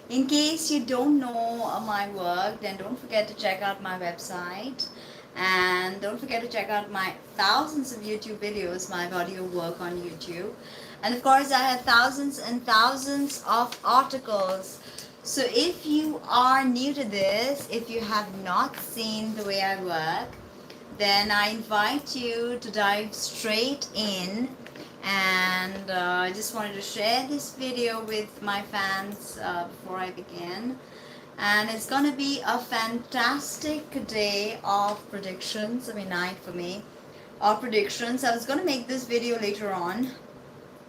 In case you don't know my work, then don't forget to check out my website. And don't forget to check out my thousands of YouTube videos, my audio work on YouTube. And of course, I have thousands and thousands of articles. So if you are new to this, if you have not seen the way I work, then I invite you to dive straight in. And I just wanted to share this video with my fans before I begin. And it's going to be a fantastic day of predictions. I mean, night for me. Of predictions. I was going to make this video later on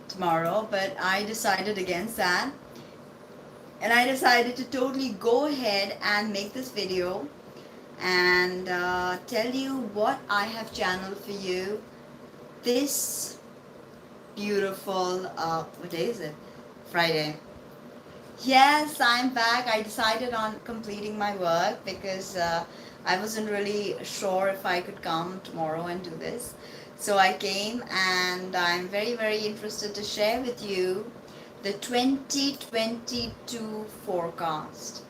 tomorrow, but I decided against that. And I decided to totally go ahead and make this video and tell you what I have channeled for you this beautiful, what day is it? Friday. Yes, I'm back. I decided on completing my work because I wasn't really sure if I could come tomorrow and do this. So I came and I'm very, very interested to share with you the 2022 forecast.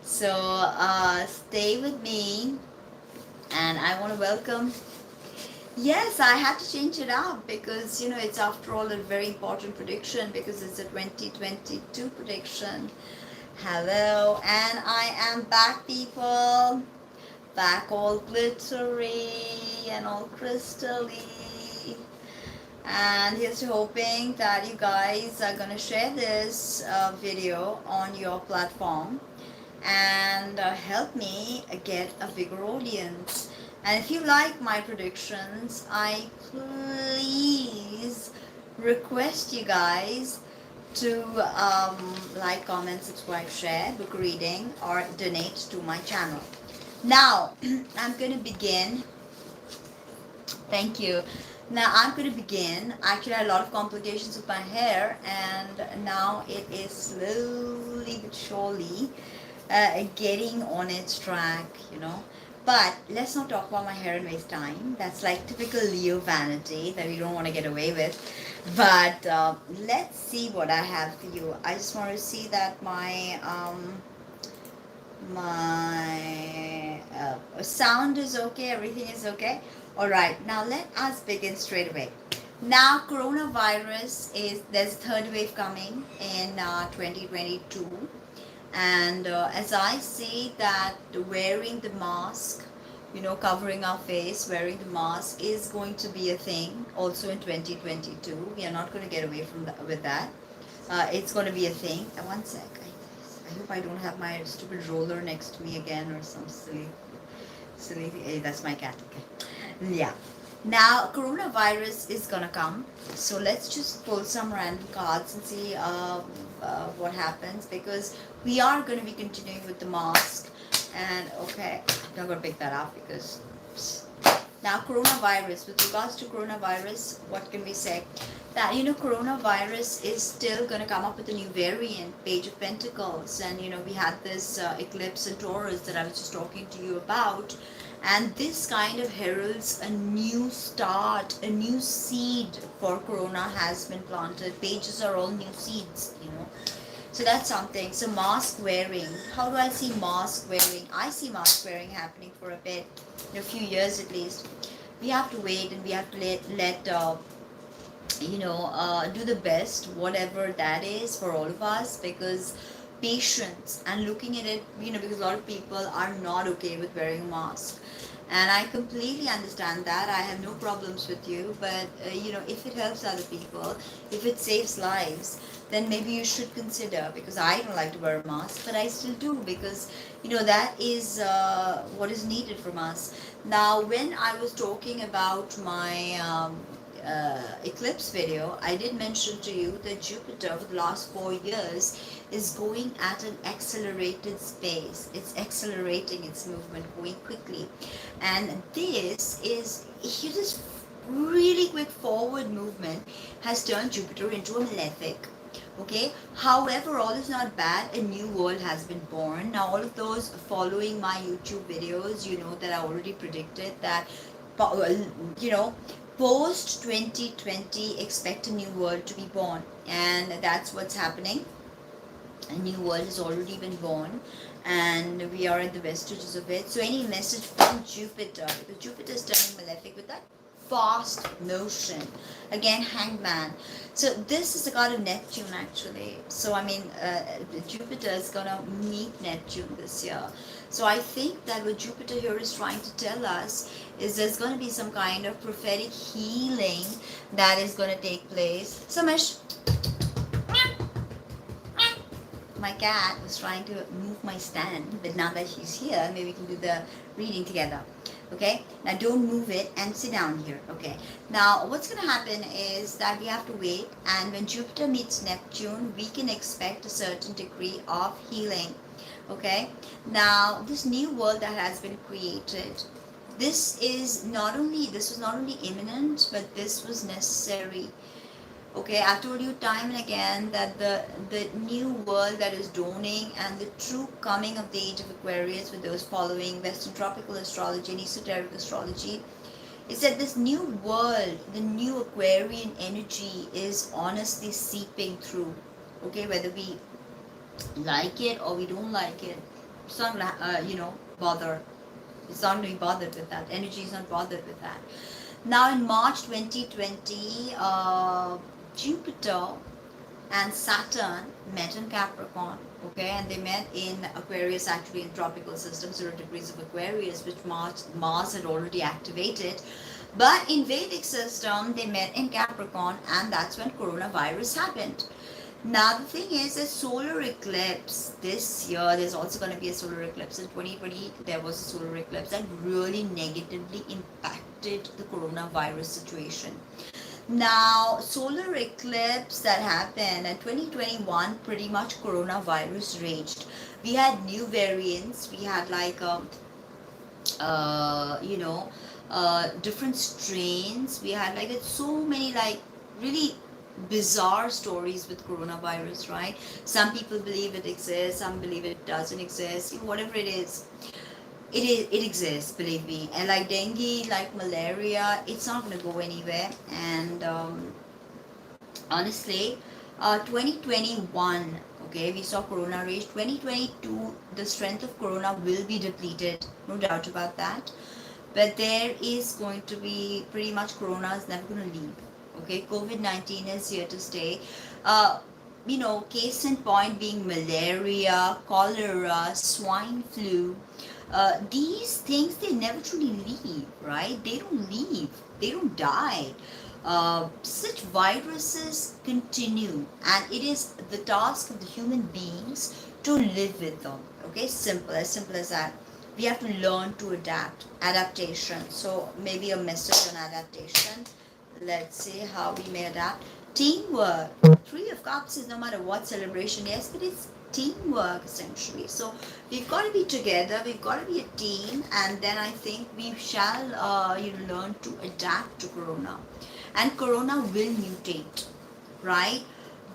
So stay with me and I want to welcome. Yes, I had to change it up because it's after all a very important prediction because it's a 2022 prediction. Hello, and I am back, people. Back all glittery and all crystally. And here's to hoping that you guys are gonna share this video on your platform and help me get a bigger audience. And if you like my predictions, I please request you guys to like, comment, subscribe, share, book reading, or donate to my channel. Now, I'm going to begin. Thank you. Now, I'm going to begin. Actually, I had a lot of complications with my hair, and now it is slowly but surely getting on its track, But let's not talk about my hair and waste time. That's like typical Leo vanity that we don't want to get away with. But let's see what I have for you. I just want to see that my sound is okay, everything is okay. All right, now let us begin straight away. Now, there's a third wave coming in 2022. And as I see that wearing the mask, covering our face, wearing the mask is going to be a thing also in 2022. We are not going to get away from with that. It's going to be a thing. One sec. I hope I don't have my stupid roller next to me again or some silly. Hey, that's my cat. Okay. Yeah. Now, coronavirus is gonna come. So let's just pull some random cards and see what happens, because we are going to be continuing with the mask. And okay, I'm not going to pick that up because now coronavirus, with regards to coronavirus, what can we say? That coronavirus is still going to come up with a new variant, Page of Pentacles. And we had this eclipse in Taurus that I was just talking to you about. And this kind of heralds a new start, a new seed for corona has been planted. Pages are all new seeds, So that's something. So mask wearing. How do I see mask wearing? I see mask wearing happening for a bit, in a few years at least. We have to wait and we have to let do the best, whatever that is for all of us, because patience and looking at it, because a lot of people are not okay with wearing a mask. And I completely understand that. I have no problems with you. But, if it helps other people, if it saves lives, then maybe you should consider. Because I don't like to wear a mask, but I still do. Because, that is what is needed from us. Now, when I was talking about my eclipse video, I did mention to you that Jupiter for the last 4 years is going at an accelerated pace. It's accelerating its movement, going quickly. And this really quick forward movement has turned Jupiter into a malefic. Okay, however, all is not bad. A new world has been born. Now, all of those following my YouTube videos, that I already predicted that, post 2020, expect a new world to be born. And that's what's happening. A new world has already been born, and we are at the vestiges of it. So any message from Jupiter, because Jupiter is turning malefic with that fast motion. Again, hangman. So this is a god of Neptune actually. So I mean, Jupiter is gonna meet Neptune this year. So I think that what Jupiter here is trying to tell us is there's going to be some kind of prophetic healing that is going to take place. Samish, my cat was trying to move my stand, but now that she's here, maybe we can do the reading together. Okay, now don't move it and sit down here. Okay, now what's going to happen is that we have to wait, and when Jupiter meets Neptune, we can expect a certain degree of healing. Okay, now this new world that has been created, this was not only imminent, but this was necessary. Okay, I've told you time and again that the new world that is dawning and the true coming of the age of Aquarius, with those following Western tropical astrology and esoteric astrology, is that this new world, the new Aquarian energy is honestly seeping through. Okay, whether we like it or we don't like it, it's not gonna bother. It's not going to be bothered with that. Energy is not bothered with that. Now in March 2020, Jupiter and Saturn met in Capricorn, okay, and they met in Aquarius, actually in tropical system, 0 degrees of Aquarius, which Mars had already activated. But in Vedic system, they met in Capricorn, and that's when coronavirus happened. Now the thing is, a solar eclipse this year, there's also going to be a solar eclipse. In 2020, there was a solar eclipse that really negatively impacted the coronavirus situation. Now, solar eclipse that happened in 2021, pretty much coronavirus raged. We had new variants. We had like, different strains. We had like so many like really bizarre stories with coronavirus, right? Some people believe it exists, some believe it doesn't exist. Whatever it is, it exists, believe me. And like dengue, like malaria, it's not going to go anywhere. And honestly, 2021, okay, we saw corona rage. 2022, the strength of corona will be depleted, no doubt about that. But there is going to be pretty much, corona is never going to leave. Okay, COVID-19 is here to stay. Case in point being malaria, cholera, swine flu. These things, they never truly leave, right? They don't leave. They don't die. Such viruses continue, and it is the task of the human beings to live with them. Okay, as simple as that. We have to learn to adapt. Adaptation. So maybe a message on adaptation. Let's see how we may adapt. Teamwork. 3 of Cups is no matter what celebration, yes, but it's teamwork essentially. So we've got to be together, we've got to be a team, and then I think we shall learn to adapt to corona. And corona will mutate, right?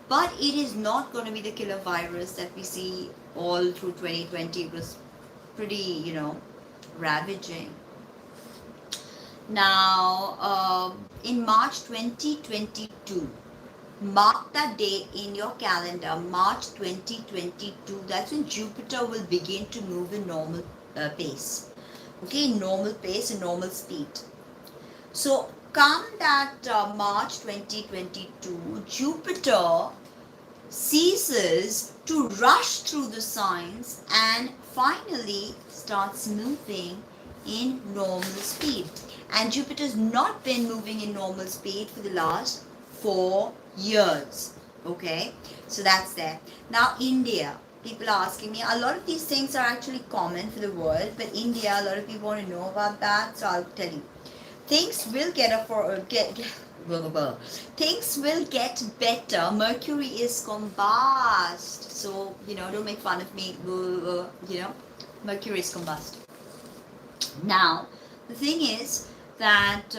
But it is not going to be the killer virus that we see all through 2020. It was pretty, ravaging. Now, in March 2022, mark that date in your calendar, March 2022. That's when Jupiter will begin to move in normal pace. Okay, normal pace and normal speed. So, come that March 2022, Jupiter ceases to rush through the signs and finally starts moving in normal speed. And Jupiter's not been moving in normal speed for the last 4 years. Okay, so that's there. Now India, people are asking me, a lot of these things are actually common for the world, but India, a lot of people want to know about that, so I'll tell you. Things will things will get better. Mercury is combust, so don't make fun of me. Mercury is combust. Now the thing is that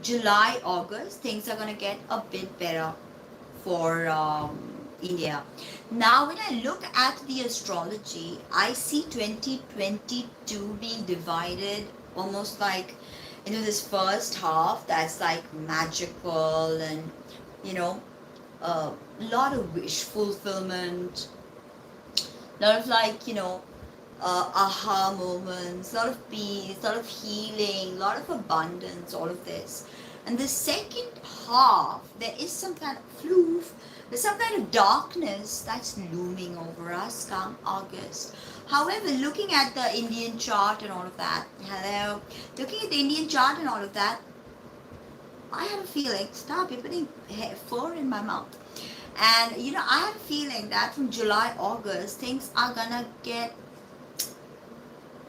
July, August, things are going to get a bit better for India. Now, when I look at the astrology, I see 2022 being divided almost like this first half that's like magical and a lot of wish fulfillment, A lot of like, aha moments, a lot of peace, a lot of healing, a lot of abundance, all of this. And the second half, there is some kind of floof, there's some kind of darkness that's looming over us come August. However, looking at the Indian chart and all of that, looking at the Indian chart and all of that, I have a feeling, stop, you're putting fur in my mouth. And I have a feeling that from July, August, things are gonna get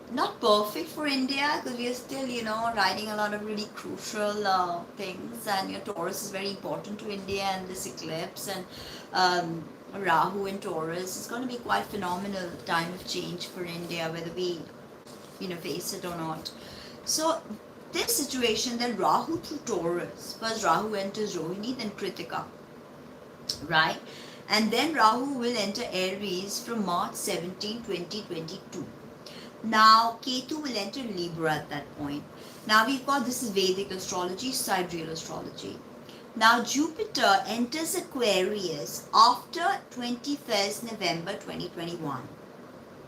not perfect for India because we are still, riding a lot of really crucial things. And Taurus is very important to India, and this eclipse and Rahu in Taurus is going to be quite phenomenal time of change for India, whether we, face it or not. So this situation, then Rahu through Taurus, first Rahu enters Rohini, then Kritika, right? And then Rahu will enter Aries from March 17, 2022. Now Ketu will enter Libra at that point. Now we've got, this is Vedic astrology, sidereal astrology. Now Jupiter enters Aquarius after 21st November 2021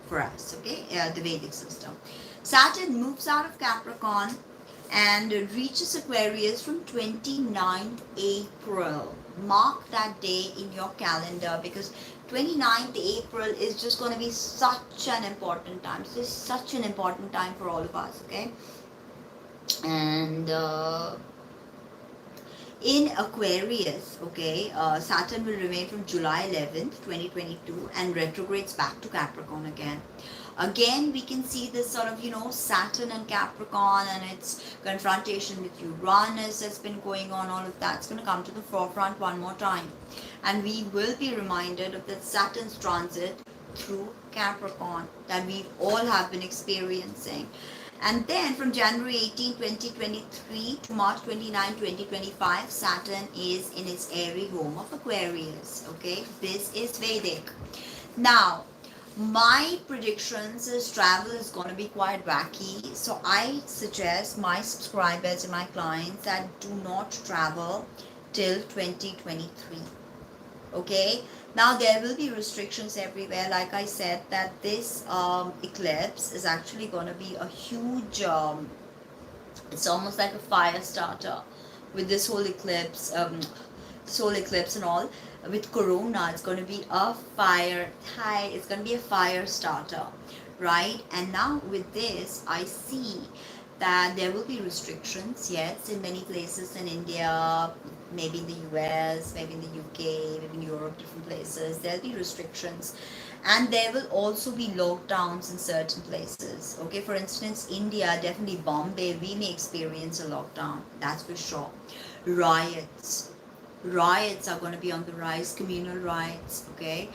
for us, okay, the Vedic system. Saturn moves out of Capricorn and reaches Aquarius from 29th April. Mark that day in your calendar, because 29th April is just going to be such an important time. So it's such an important time for all of us, okay? And in Aquarius, okay, Saturn will remain from July 11th, 2022 and retrogrades back to Capricorn again. Again, we can see this sort of, Saturn and Capricorn and its confrontation with Uranus that's been going on, all of that's going to come to the forefront one more time. And we will be reminded of that Saturn's transit through Capricorn that we all have been experiencing. And then from January 18, 2023 to March 29, 2025, Saturn is in its airy home of Aquarius. Okay, this is Vedic. Now, my predictions is travel is going to be quite wacky. So I suggest my subscribers and my clients that do not travel till 2023. Okay, now there will be restrictions everywhere. Like I said, that this eclipse is actually going to be a huge, it's almost like a fire starter with this whole eclipse, solar eclipse and all. With Corona, it's going to be a fire, it's going to be a fire starter, right? And now with this, I see that there will be restrictions, yes, in many places in India, maybe in the US, maybe in the UK, maybe in Europe, different places, there'll be restrictions. And there will also be lockdowns in certain places. Okay, for instance, India, definitely Bombay, we may experience a lockdown, that's for sure. Riots are going to be on the rise, communal riots, okay,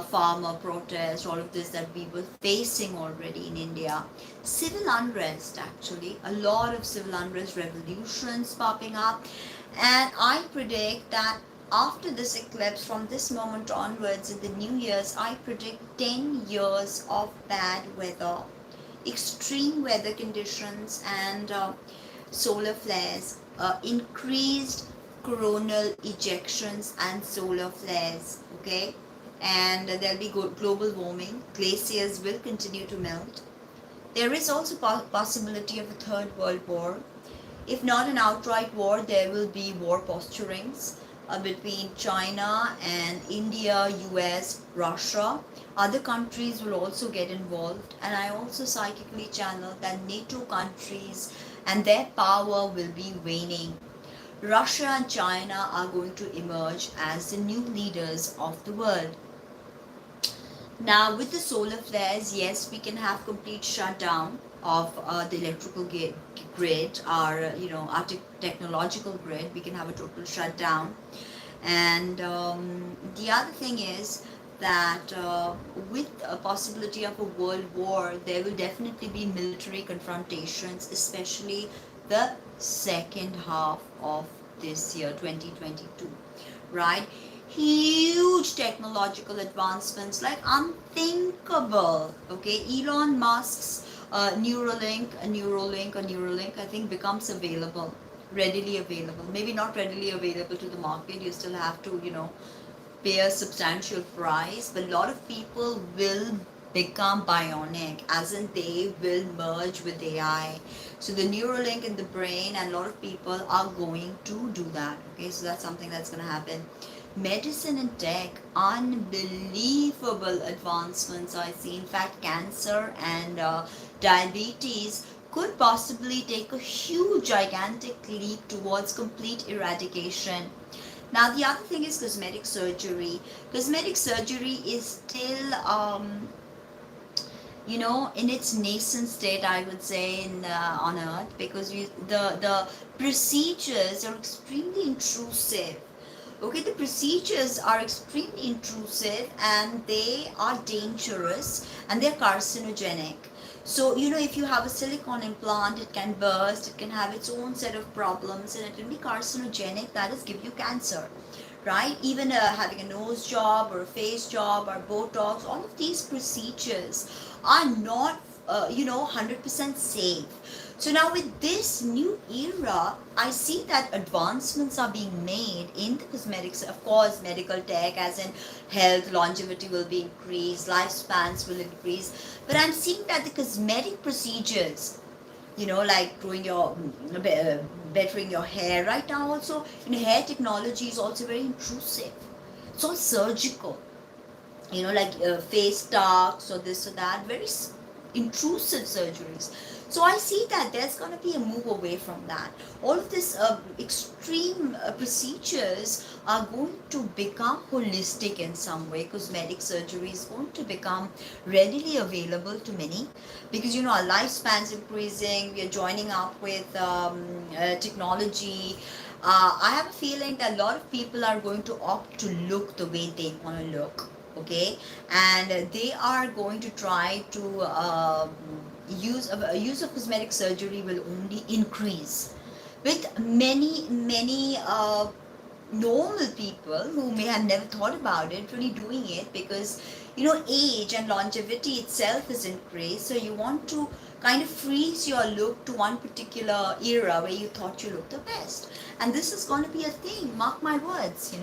farmer protests, all of this that we were facing already in India. Civil unrest, actually, a lot of civil unrest, revolutions popping up. And I predict that after this eclipse, from this moment onwards in the New Year's, I predict 10 years of bad weather, extreme weather conditions and solar flares, increased coronal ejections and solar flares, okay? And there'll be global warming, glaciers will continue to melt. There is also possibility of a third world war. If not an outright war, there will be war posturings between China and India, US, Russia. Other countries will also get involved, and I also psychically channel that NATO countries and their power will be waning. Russia and China are going to emerge as the new leaders of the world. Now, with the solar flares, yes, we can have complete shutdown of the electrical grid, our technological grid. We can have a total shutdown. And the other thing is that with a possibility of a world war, there will definitely be military confrontations, especially the second half of this year, 2022, right? Huge technological advancements, like unthinkable, okay? Elon Musk's Neuralink, I think becomes available, readily available. Maybe not readily available to the market. You still have to, pay a substantial price, but a lot of people will become bionic, as in they will merge with AI. So the Neuralink in the brain, and a lot of people are going to do that. Okay, so that's something that's going to happen. Medicine and tech, unbelievable advancements I see. In fact, cancer and diabetes could possibly take a huge, gigantic leap towards complete eradication. Now, the other thing is cosmetic surgery. Cosmetic surgery is still, in its nascent state, I would say, on Earth, because the procedures are extremely intrusive. Okay, the procedures are extremely intrusive, and they are dangerous, and they're carcinogenic. So, if you have a silicone implant, it can burst, it can have its own set of problems, and it will be carcinogenic, that is, give you cancer, right? Even having a nose job or a face job or Botox, all of these procedures are not, 100% safe. So now with this new era, I see that advancements are being made in the cosmetics. Of course, medical tech, as in health, longevity will be increased, lifespans will increase. But I'm seeing that the cosmetic procedures, like growing your, bettering your hair. Right now also, hair technology is also very intrusive. It's all surgical, like face tucks or this or that, very intrusive surgeries. So I see that there's going to be a move away from that. All of this extreme procedures are going to become holistic in some way. Cosmetic surgery is going to become readily available to many, because our lifespan's increasing. We are joining up with technology. I have a feeling that a lot of people are going to opt to look the way they want to look. Okay, and they are going to try to use of cosmetic surgery will only increase, with many normal people who may have never thought about it really doing it, because age and longevity itself is increased. So you want to kind of freeze your look to one particular era where you thought you looked the best, and this is going to be a thing, mark my words.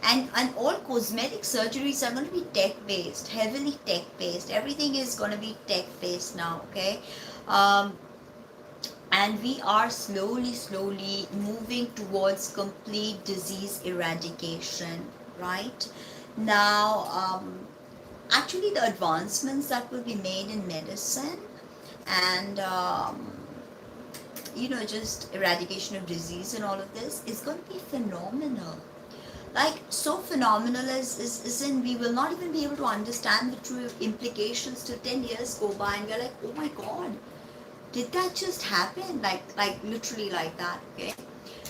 And all cosmetic surgeries are going to be tech based, heavily tech based. Everything is going to be tech based now. Okay, and we are slowly moving towards complete disease eradication. Right now, actually, the advancements that will be made in medicine, and just eradication of disease and all of this is going to be phenomenal. Like, so phenomenal is in, we will not even be able to understand the true implications till 10 years go by, and we're like, oh my god, did that just happen? Like literally like that. Okay,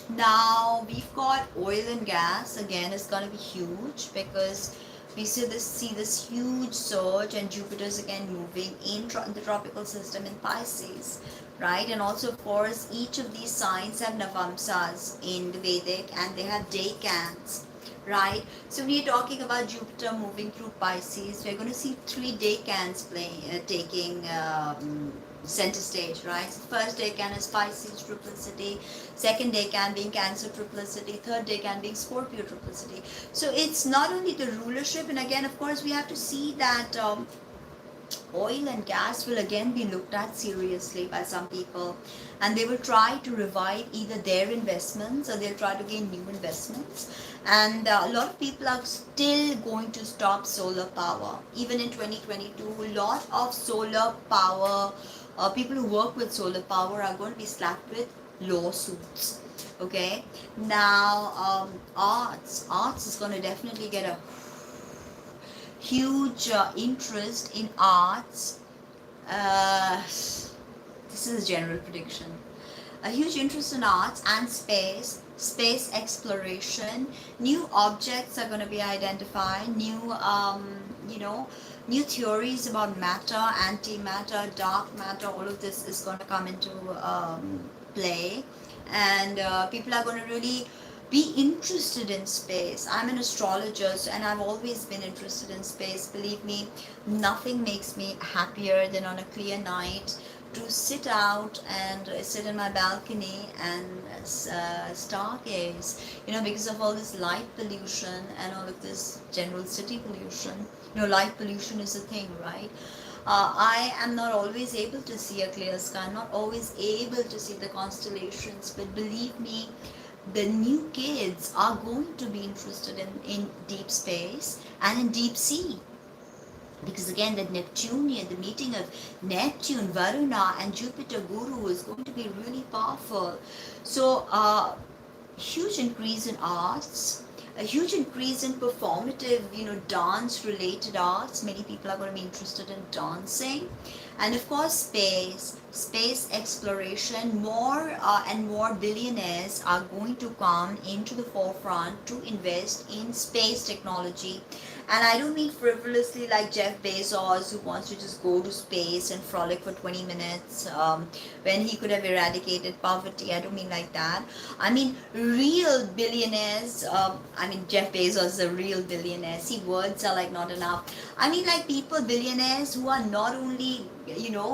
now we've got oil and gas. Again, it's going to be huge, because we see this huge surge, and Jupiter's again moving in the tropical system in Pisces, right? And also, of course, each of these signs have Navamsas in the Vedic, and they have decans, right? So when you're talking about Jupiter moving through Pisces, we're going to see 3 decans taking center stage, right? So first decan is Pisces triplicity, second decan being Cancer triplicity, third decan being Scorpio triplicity. So it's not only the rulership, and again, of course, we have to see that oil and gas will again be looked at seriously by some people, and they will try to revive either their investments, or they'll try to gain new investments. And a lot of people are still going to stop solar power. Even in 2022, a lot of solar power, people who work with solar power are going to be slapped with lawsuits. Okay, now arts is going to definitely get a huge interest in arts. This is a general prediction. A huge interest in arts and space exploration. New objects are going to be identified. New theories about matter, antimatter, dark matter. All of this is going to come into play, and people are going to really be interested in space. I'm an astrologer, and I've always been interested in space. Believe me, nothing makes me happier than on a clear night to sit out and sit in my balcony and stargaze, because of all this light pollution and all of this general city pollution. Light pollution is a thing, right? I am not always able to see a clear sky, I'm not always able to see the constellations, but believe me, the new kids are going to be interested in deep space and in deep sea. Because again, the Neptunian, the meeting of Neptune, Varuna, and Jupiter Guru is going to be really powerful. So, huge increase in arts, a huge increase in performative, dance-related arts. Many people are going to be interested in dancing. And of course, space exploration. More and more billionaires are going to come into the forefront to invest in space technology. And I don't mean frivolously like Jeff Bezos, who wants to just go to space and frolic for 20 minutes when he could have eradicated poverty. I don't mean like that. I mean real billionaires. Jeff Bezos is a real billionaire. See, words are like not enough. I mean like billionaires who are not only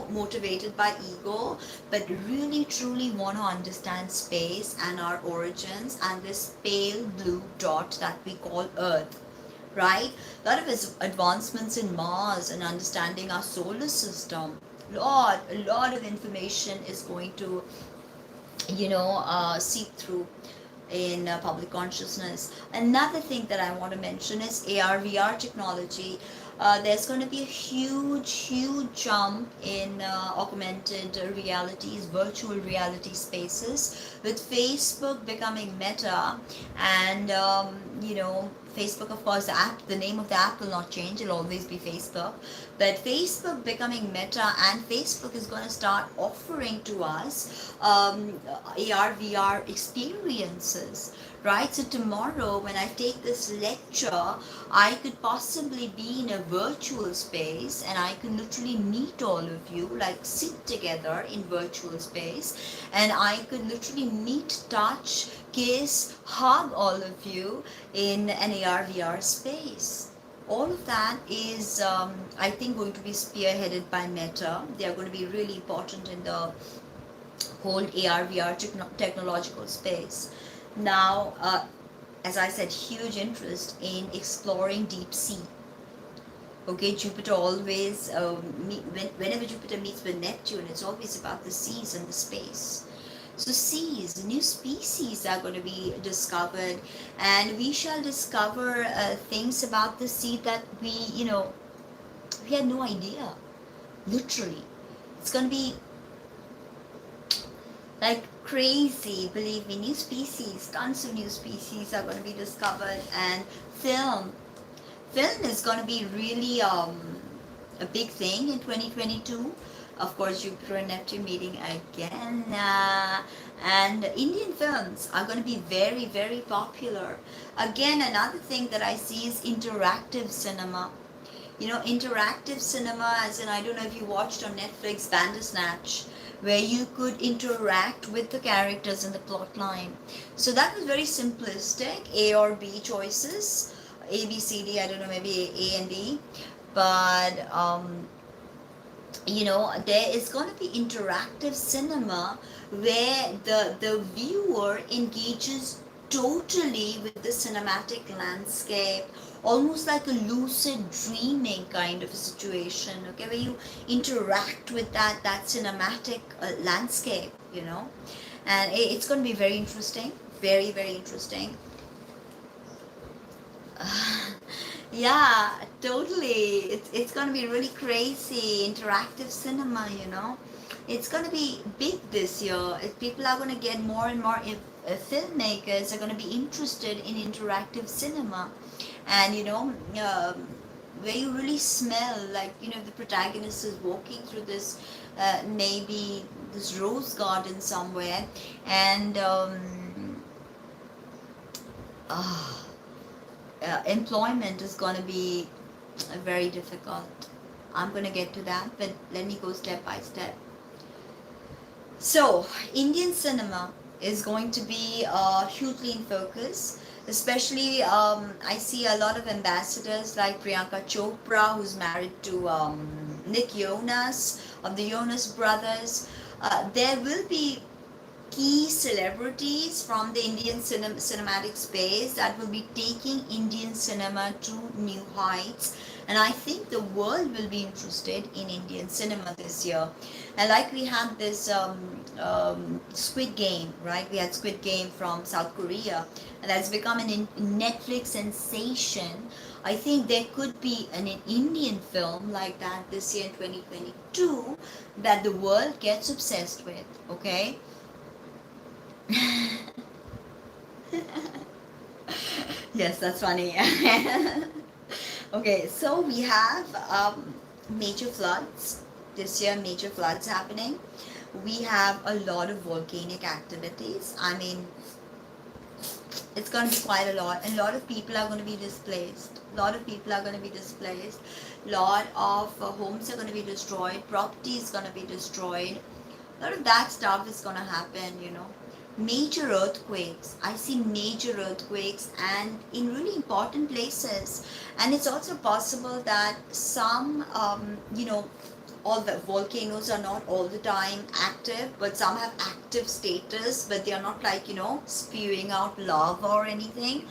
motivated by ego, but really truly want to understand space and our origins and this pale blue dot that we call Earth. Right? A lot of advancements in Mars and understanding our solar system. A lot of information is going to, seep through in public consciousness. Another thing that I want to mention is AR/VR technology. There's going to be a huge jump in augmented realities, virtual reality spaces, with Facebook becoming Meta, and Facebook, of course, the name of the app will not change, it'll always be Facebook, but Facebook becoming Meta, and Facebook is going to start offering to us AR/VR experiences. Right? So tomorrow when I take this lecture, I could possibly be in a virtual space and I can literally meet all of you, like sit together in virtual space, and I could literally meet, touch, kiss, hug all of you in an AR/VR space. All of that is, I think, going to be spearheaded by Meta. They are going to be really important in the whole AR/VR technological space. Now, as I said, huge interest in exploring deep sea. Okay, Jupiter always, whenever Jupiter meets with Neptune, it's always about the seas and the space. So seas, new species are going to be discovered, and we shall discover things about the sea that we had no idea. Literally, it's going to be like crazy, believe me. New species, tons of new species are going to be discovered. And film is going to be really a big thing in 2022. Of course, Jupiter and Neptune meeting again, and Indian films are going to be very, very popular. Again, another thing that I see is interactive cinema. Interactive cinema, as in, I don't know if you watched on Netflix Bandersnatch, where you could interact with the characters in the plot line. So that was very simplistic, A or B choices, A, B, C, D, I don't know, maybe A and D. But, there is going to be interactive cinema where the viewer engages totally with the cinematic landscape, almost like a lucid dreaming kind of a situation, okay, where you interact with that cinematic landscape, and it's going to be very interesting, very, very interesting. Yeah, totally. It's going to be really crazy. Interactive cinema, it's going to be big this year. People are going to get more and more, filmmakers are going to be interested in interactive cinema. And where you really smell, like, the protagonist is walking through this maybe this rose garden somewhere, and employment is going to be very difficult. I'm going to get to that, but let me go step by step. So Indian cinema is going to be hugely in focus. Especially, I see a lot of ambassadors like Priyanka Chopra, who's married to Nick Jonas of the Jonas Brothers. There will be key celebrities from the Indian cinematic space that will be taking Indian cinema to new heights. And I think the world will be interested in Indian cinema this year. And like we had this Squid Game, right? We had Squid Game from South Korea, and that's become an Netflix sensation. I think there could be an Indian film like that this year in 2022 that the world gets obsessed with, okay? Yes, that's funny. Okay, so we have major floods this year, major floods happening. We have a lot of volcanic activities. I mean, it's going to be quite a lot. And a lot of people are going to be displaced. A lot of people are going to be displaced. A lot of homes are going to be destroyed. Property is going to be destroyed. A lot of that stuff is going to happen, you know. Major earthquakes. I see major earthquakes and in really important places. And it's also possible that some, all the volcanoes are not all the time active, but some have active status, but they are not like, spewing out lava or anything.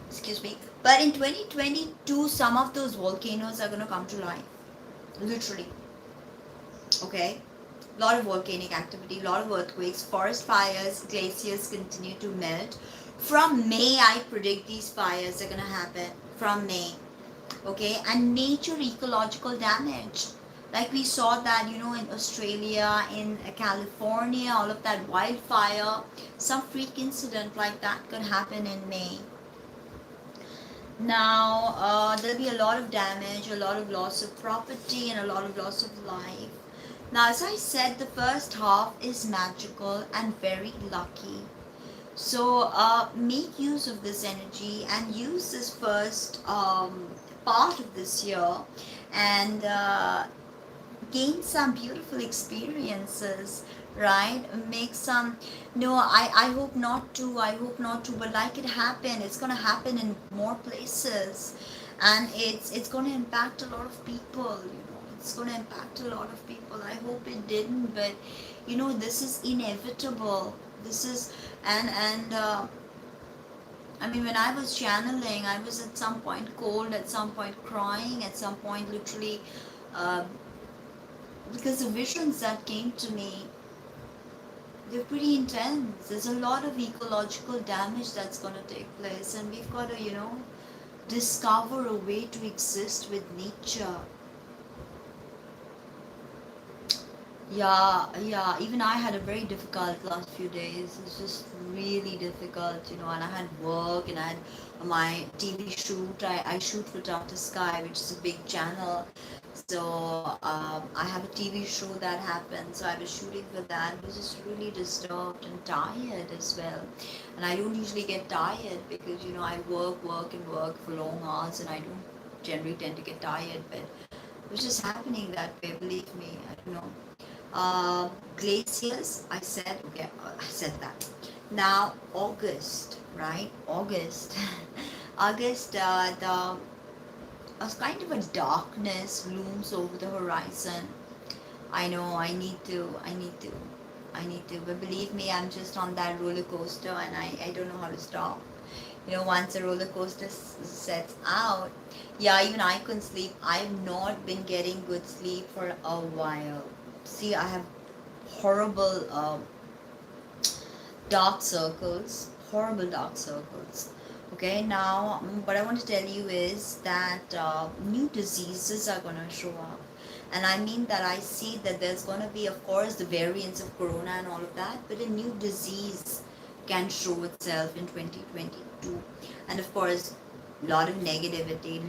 Excuse me. But in 2022, some of those volcanoes are going to come to life. Literally. Okay? A lot of volcanic activity, a lot of earthquakes, forest fires, glaciers continue to melt. From May, I predict these fires are going to happen. From May. Okay? And major ecological damage. Like we saw that, in Australia, in California, all of that wildfire, some freak incident like that could happen in May. Now, there'll be a lot of damage, a lot of loss of property, and a lot of loss of life. Now, as I said, the first half is magical and very lucky. So, make use of this energy and use this first part of this year and gain some beautiful experiences, right? Make some, no, I hope not to, but like it happened, it's going to happen in more places, and it's going to impact a lot of people, it's going to impact a lot of people. I hope it didn't, but this is inevitable. This is, and I mean, when I was channeling, I was at some point cold, at some point crying, at some point literally, because the visions that came to me, they're pretty intense. There's a lot of ecological damage that's going to take place, and we've got to, discover a way to exist with nature. Yeah, even I had a very difficult last few days. It's just really difficult, and I had work and I had my TV shoot. I shoot for Dr. Sky, which is a big channel. So I have a TV show that happened. So I was shooting for that. I was just really disturbed and tired as well. And I don't usually get tired because, I work and work for long hours, and I don't generally tend to get tired. But it was just happening that way, believe me. I don't know. Glaciers, I said that. Now August, right? August. August, the a kind of a darkness looms over the horizon. I know I need to, but believe me, I'm just on that roller coaster, and I don't know how to stop. Once the roller coaster sets out, yeah, even I couldn't sleep. I've not been getting good sleep for a while. See, I have horrible dark circles, Okay, now what I want to tell you is that new diseases are going to show up. And I mean that I see that there's going to be, of course, the variants of corona and all of that, but a new disease can show itself in 2022. And of course, a lot of negativity, a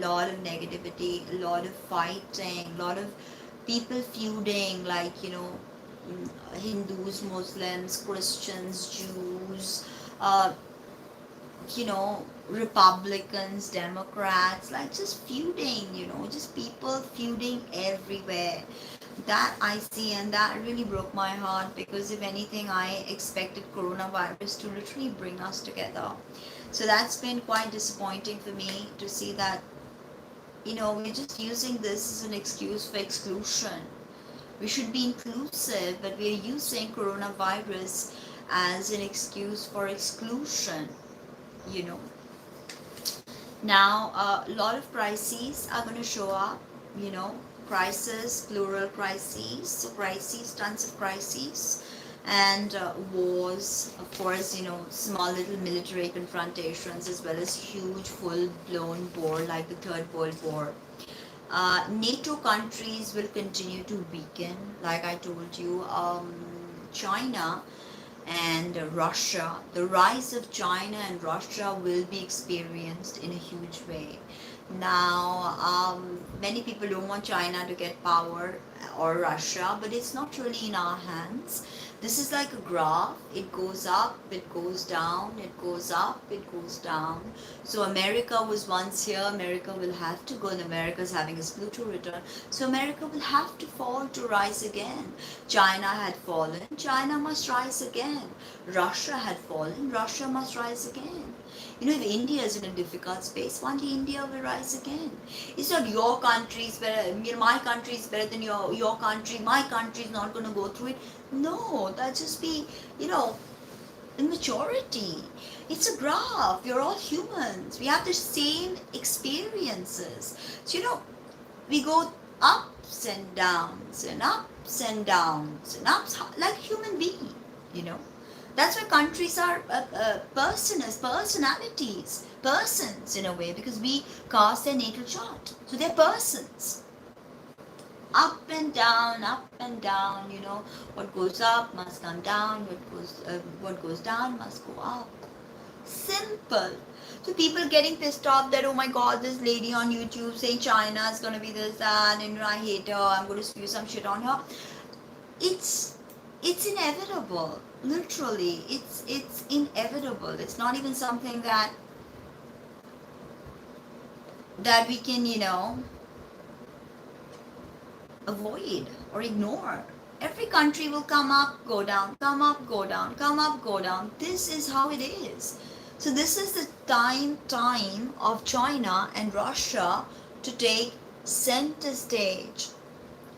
lot of fighting, a lot of people feuding, like, Hindus, Muslims, Christians, Jews, Republicans, Democrats, like just feuding, just people feuding everywhere. That I see, and that really broke my heart, because if anything, I expected coronavirus to literally bring us together. So that's been quite disappointing for me to see that, we're just using this as an excuse for exclusion. We should be inclusive, but we're using coronavirus as an excuse for exclusion, you know. Now, a lot of crises are going to show up, crisis, plural crises, so crises, tons of crises, and wars, of course, small little military confrontations, as well as huge full-blown war like the Third World War. NATO countries will continue to weaken, like I told you. China and Russia, the rise of China and Russia will be experienced in a huge way. Now, many people don't want China to get power or Russia, but it's not really in our hands. This is like a graph. It goes up, it goes down, it goes up, it goes down. So America was once here. America will have to go, and America is having its Pluto return. So America will have to fall to rise again. China had fallen. China must rise again. Russia had fallen. Russia must rise again. If India is in a difficult space, one day India will rise again. It's not your country is better, my country is better than your country, my country is not going to go through it. No, that just be, immaturity. It's a graph. We're all humans. We have the same experiences. So, we go ups and downs and ups and downs and ups like human being, That's why countries are personalities, persons in a way, because we cast their natal chart. So they're persons. Up and down, what goes up must come down, what goes down must go up. Simple. So people getting pissed off that, oh my god, this lady on YouTube saying China is going to be this, that, and I hate her, I'm going to spew some shit on her. It's inevitable. Literally, it's inevitable. It's not even something that we can, avoid or ignore. Every country will come up, go down, come up, go down, come up, go down. This is how it is. So this is the time of China and Russia to take center stage.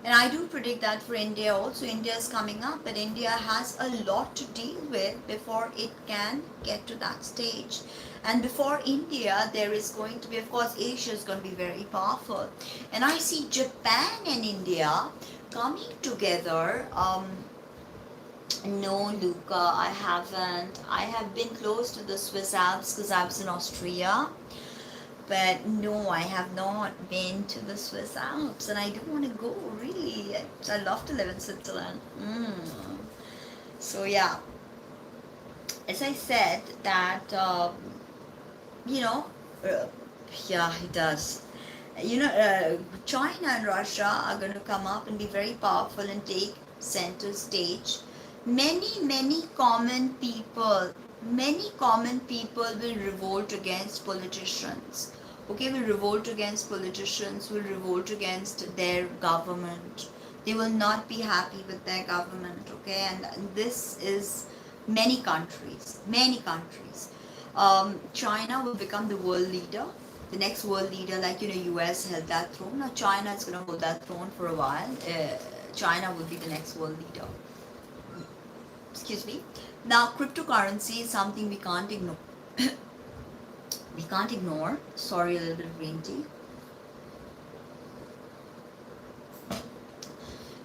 And I do predict that for India also. India is coming up, but India has a lot to deal with before it can get to that stage. And before India, there is going to be, of course, Asia is going to be very powerful. And I see Japan and India coming together. No, Luca, I haven't. I have been close to the Swiss Alps because I was in Austria. But no, I have not been to the Swiss Alps, and I do want to go, really. I love to live in Switzerland. So yeah, as I said that, yeah, it does. China and Russia are going to come up and be very powerful and take center stage. Many common people will revolt against politicians. Okay, will revolt against politicians, will revolt against their government. They will not be happy with their government, okay? And this is many countries. China will become the world leader, the next world leader, like, US held that throne. Now China is going to hold that throne for a while. China will be the next world leader. Excuse me. Now, cryptocurrency is something we can't ignore. Sorry, a little bit of green tea.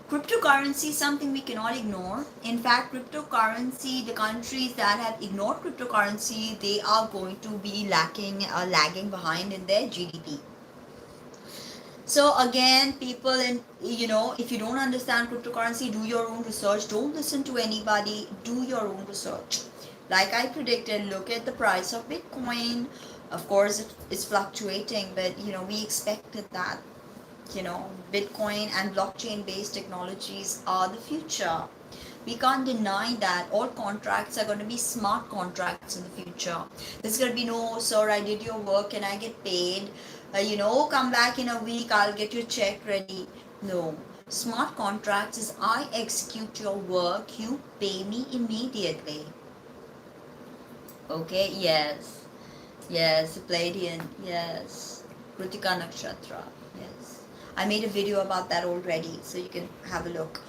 Cryptocurrency is something we cannot ignore. In fact, cryptocurrency, the countries that have ignored cryptocurrency, they are going to be lagging behind in their GDP. So again, people, if you don't understand cryptocurrency, do your own research. Don't listen to anybody. Do your own research. Like I predicted, look at the price of Bitcoin. Of course, it's fluctuating, but we expected that. Bitcoin and blockchain-based technologies are the future. We can't deny that. All contracts are going to be smart contracts in the future. There's going to be no, sir, I did your work and I get paid. Come back in a week, I'll get your check ready. No. Smart contracts is I execute your work, you pay me immediately. Okay, yes. Yes, Palladian. Yes. Kritika Nakshatra. Yes. I made a video about that already, so you can have a look.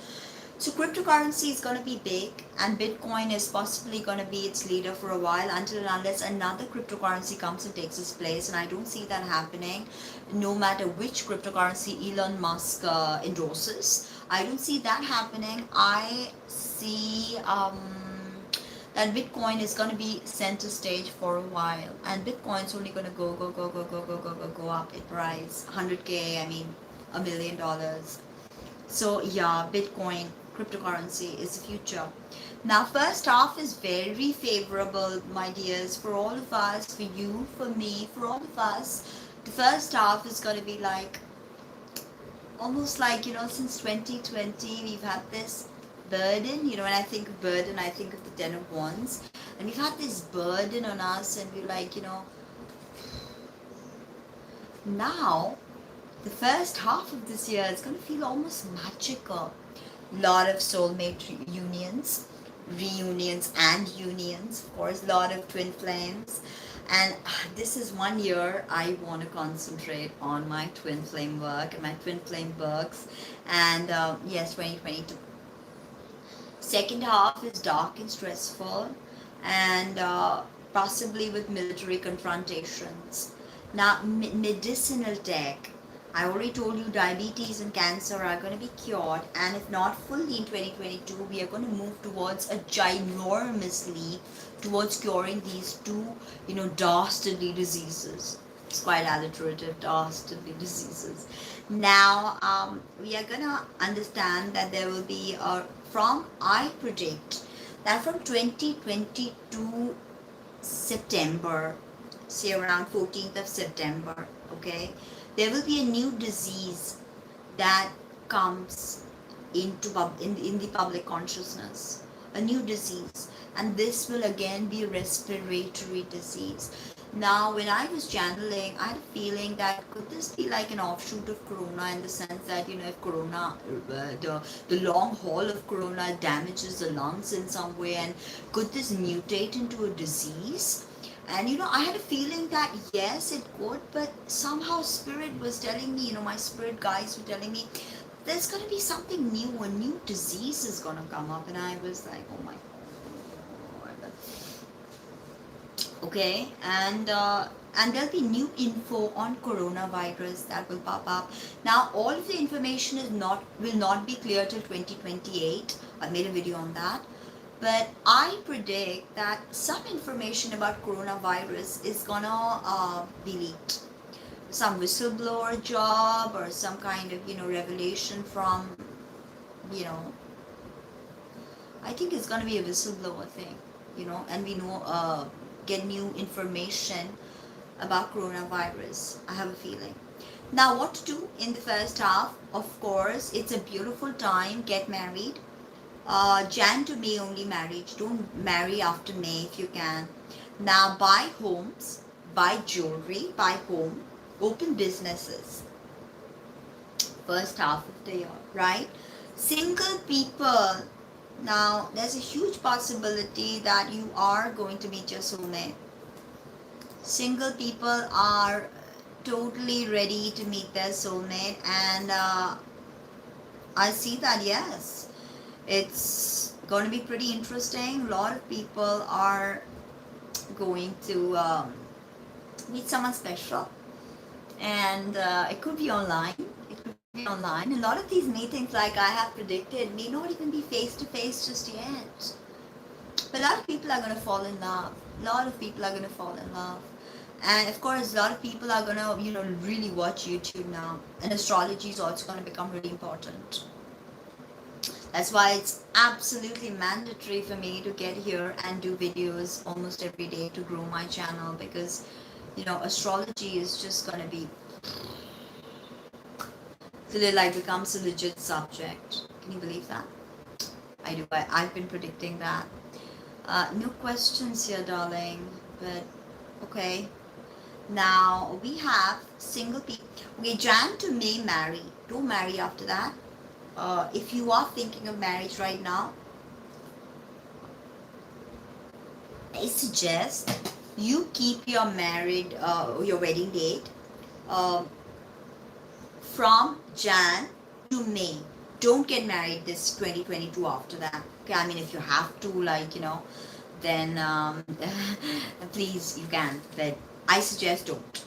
So cryptocurrency is going to be big, and Bitcoin is possibly going to be its leader for a while, until and unless another cryptocurrency comes and takes its place. And I don't see that happening, no matter which cryptocurrency Elon Musk endorses. I don't see that happening. I see that Bitcoin is going to be center stage for a while, and Bitcoin's only going to go up in price. 100K, I mean, $1 million. So yeah, Bitcoin, cryptocurrency is the future. Now, first half is very favorable, my dears, for all of us, for you, for me, for all of us. The first half is going to be like, almost like, since 2020, we've had this burden. When I think of burden, I think of the Ten of Wands. And we've had this burden on us, and we're like, now the first half of this year is going to feel almost magical. Lot of soulmate reunions and unions, of course, lot of twin flames. And this is one year I want to concentrate on my twin flame work and my twin flame books. And yes, 2022. Second half is dark and stressful, and possibly with military confrontations. Now, medicinal tech. I already told you diabetes and cancer are going to be cured, and if not fully in 2022, we are going to move towards a ginormous leap towards curing these two, dastardly diseases. It's quite alliterative, dastardly diseases. Now, we are going to understand that there will be, I predict that from 2022 September, say around 14th of September, okay, there will be a new disease that comes into in the public consciousness, a new disease, and this will again be a respiratory disease. Now, when I was channeling, I had a feeling that could this be like an offshoot of corona, in the sense that, if corona, the long haul of corona damages the lungs in some way, and could this mutate into a disease? And I had a feeling that yes, it could, but somehow spirit was telling me, my spirit guides were telling me, there's going to be something new, a new disease is going to come up. And I was like, oh my God. Okay, and there'll be new info on coronavirus that will pop up. Now, all of the information will not be clear till 2028. I made a video on that. But I predict that some information about coronavirus is gonna be leaked. Some whistleblower job, or some kind of, revelation from, I think it's gonna be a whistleblower thing, and we get new information about coronavirus. I have a feeling. Now, what to do in the first half? Of course, it's a beautiful time. Get married. Jan to May only marriage. Don't marry after May if you can. Now, buy homes, buy jewelry, buy home, open businesses. First half of the year, right? Single people. Now, there's a huge possibility that you are going to meet your soulmate. Single people are totally ready to meet their soulmate, and I see that, yes. It's going to be pretty interesting. A lot of people are going to meet someone special, and it could be online. A lot of these meetings, like I have predicted, may not even be face to face just yet. But a lot of people are going to fall in love. And of course, a lot of people are going to, really watch YouTube now. And astrology is also going to become really important. That's why it's absolutely mandatory for me to get here and do videos almost every day to grow my channel, because, astrology is just going to be, till it like becomes a legit subject. Can you believe that? I do. I've been predicting that. No questions here, darling, but okay. Now we have single people. Okay, Jan to May marry. Don't marry after that. If you are thinking of marriage right now, I suggest You keep your your wedding date uh, from Jan to May. Don't get married this 2022 after that. Okay, I mean, if you have to, like, then please, you can. But I suggest don't.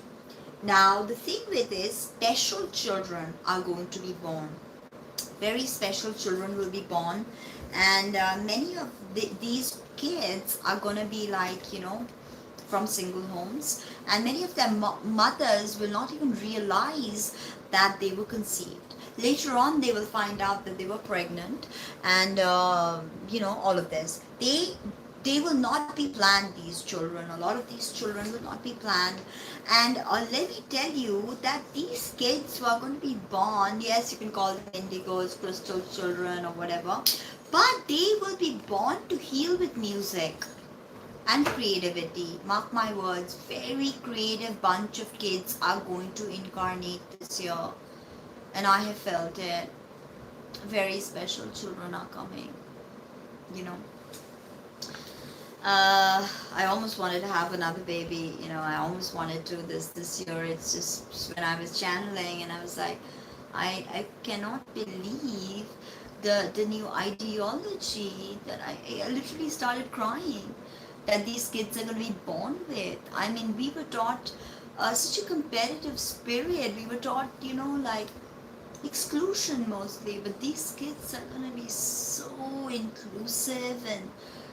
Now, the thing with this, special children are going to be born. Very special children will be born, and many of these kids are going to be like, from single homes, and many of their mothers will not even realize that they were conceived. Later on they will find out that they were pregnant, and all of this, they will not be planned, these children. A lot of these children will not be planned. And let me tell you that these kids who are going to be born, yes, you can call them indigos, crystal children, or whatever, but they will be born to heal with music and creativity. Mark my words, very creative bunch of kids are going to incarnate this year, and I have felt it. Very special children are coming, you know. I almost wanted to have another baby, I almost wanted to this year. It's just when I was channeling, and I was like, I cannot believe the new ideology that I literally started crying, that these kids are going to be born with. I mean, we were taught such a competitive spirit. We were taught, like exclusion mostly, but these kids are going to be so inclusive and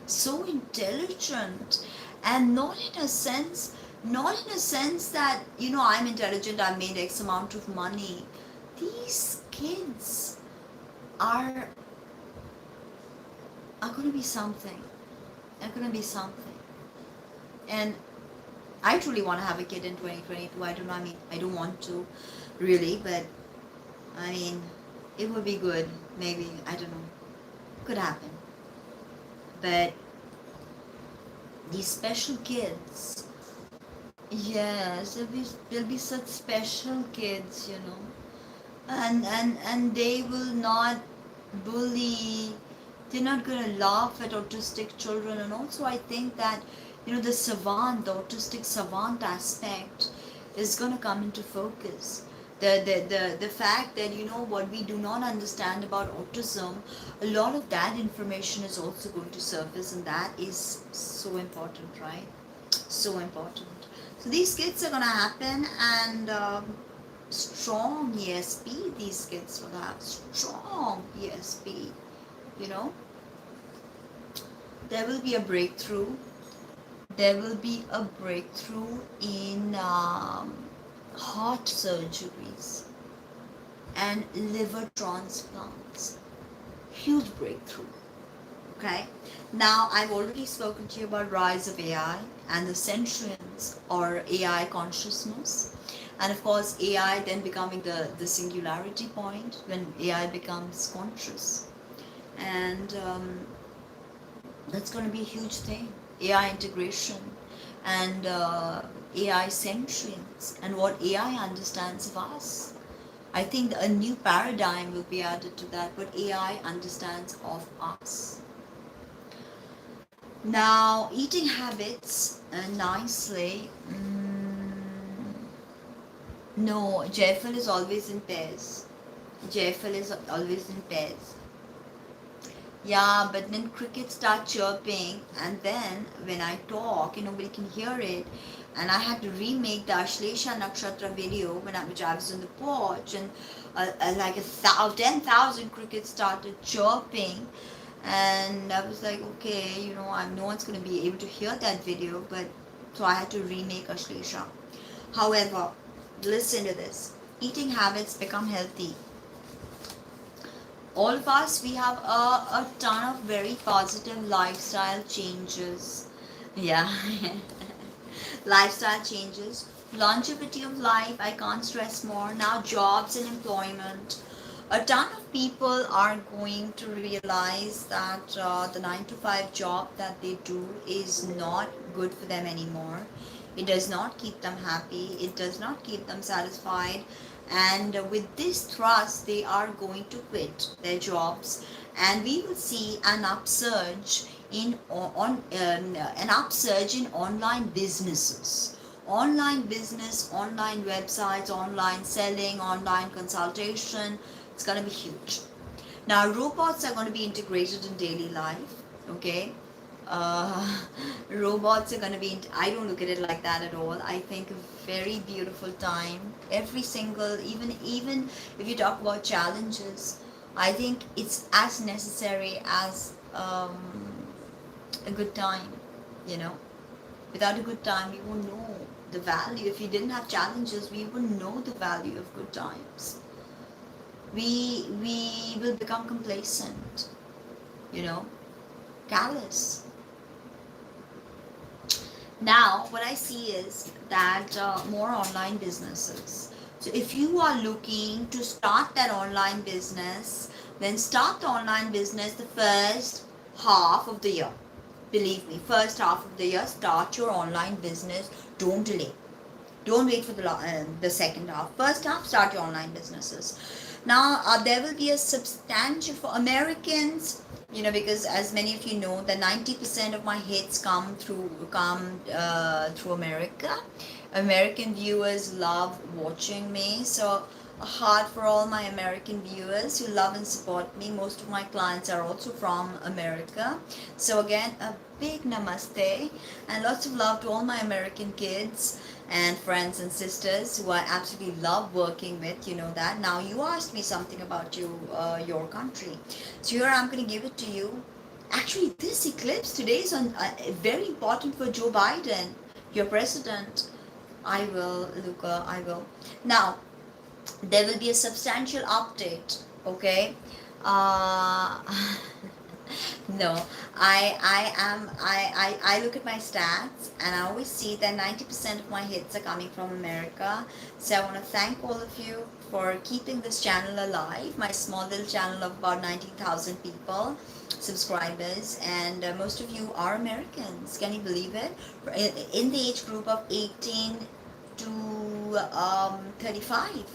so intelligent, and not in a sense that, I'm intelligent, I made X amount of money. These kids are going to be something. Are going to be something. And I truly want to have a kid in 2022. I don't know. I mean, I don't want to really, but I mean, it would be good. Maybe, I don't know. Could happen. But these special kids, yes, there'll be such special kids, and they will not bully. They're not going to laugh at autistic children. And also, I think that, the autistic savant aspect is going to come into focus. The fact that, what we do not understand about autism, a lot of that information is also going to surface, and that is so important, right? So important. So these kids are going to happen, and strong ESP these kids will have. Strong ESP, there will be a breakthrough. There will be a breakthrough in heart surgeries and liver transplants. Huge breakthrough. Okay. Now, I've already spoken to you about rise of AI and the sentience or AI consciousness. And of course, AI then becoming the singularity point when AI becomes conscious. And that's going to be a huge thing. AI integration and AI sentience and what AI understands of us. I think a new paradigm will be added to that, what AI understands of us. Now, eating habits nicely. No, JFL is always in pairs. JFL is always in pairs. Yeah, but then crickets start chirping, and then when I talk, nobody can hear it. And I had to remake the Ashlesha Nakshatra video which I was on the porch, and like 10,000 crickets started chirping. And I was like, okay, no one's going to be able to hear that video, but so I had to remake Ashlesha. However, listen to this. Eating habits become healthy. All of us, we have a ton of very positive lifestyle changes. Yeah. Lifestyle changes. Longevity of life, I can't stress more. Now, jobs and employment. A ton of people are going to realize that the 9 to 5 job that they do is not good for them anymore. It does not keep them happy. It does not keep them satisfied. And with this thrust, they are going to quit their jobs. And we will see an upsurge in an upsurge in online businesses, online business, online websites, online selling, online consultation. It's going to be huge. Now robots are going to be integrated in daily life. Okay, uh, robots are going to be I don't look at it like that at all. I think a very beautiful time. Every single, even if you talk about challenges, I think it's as necessary as a good time. You know, without a good time, we won't know the value. If we didn't have challenges, we wouldn't know the value of good times. We will become complacent, you know, callous. Now what I see is that more online businesses. So if you are looking to start that online business, then start the online business the first half of the year. Believe me, first half of the year, start your online business. Don't delay. Don't wait for the second half. First half, start your online businesses. Now, there will be a substantial for Americans, you know, because as many of you know, the 90% of my hits come through America. American viewers love watching me, so a heart for all my American viewers who love and support me. Most of my clients are also from America. So again, a big namaste and lots of love to all my American kids and friends and sisters who I absolutely love working with. You know that. Now you asked me something about your country, so here I'm going to give it to you. Actually, this eclipse today is very important for Joe Biden, your president. I will, Luca, I will. Now, there will be a substantial update, okay? Uh, no, I look at my stats and I always see that 90% of my hits are coming from America. So I want to thank all of you for keeping this channel alive, my small little channel of about 19,000 people, subscribers, and most of you are Americans. Can you believe it? In the age group of 18 to 35.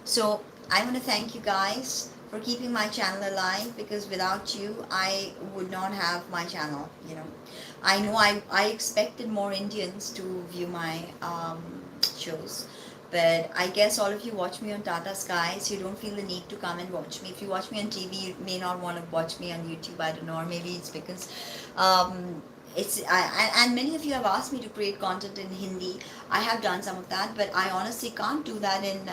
So I want to thank you guys for keeping my channel alive, because without you I would not have my channel. You know, I know I expected more Indians to view my shows, but I guess all of you watch me on Tata Sky, so you don't feel the need to come and watch me. If you watch me on TV, you may not want to watch me on YouTube. I don't know, or maybe it's because and many of you have asked me to create content in Hindi. I have done some of that, but I honestly can't do that in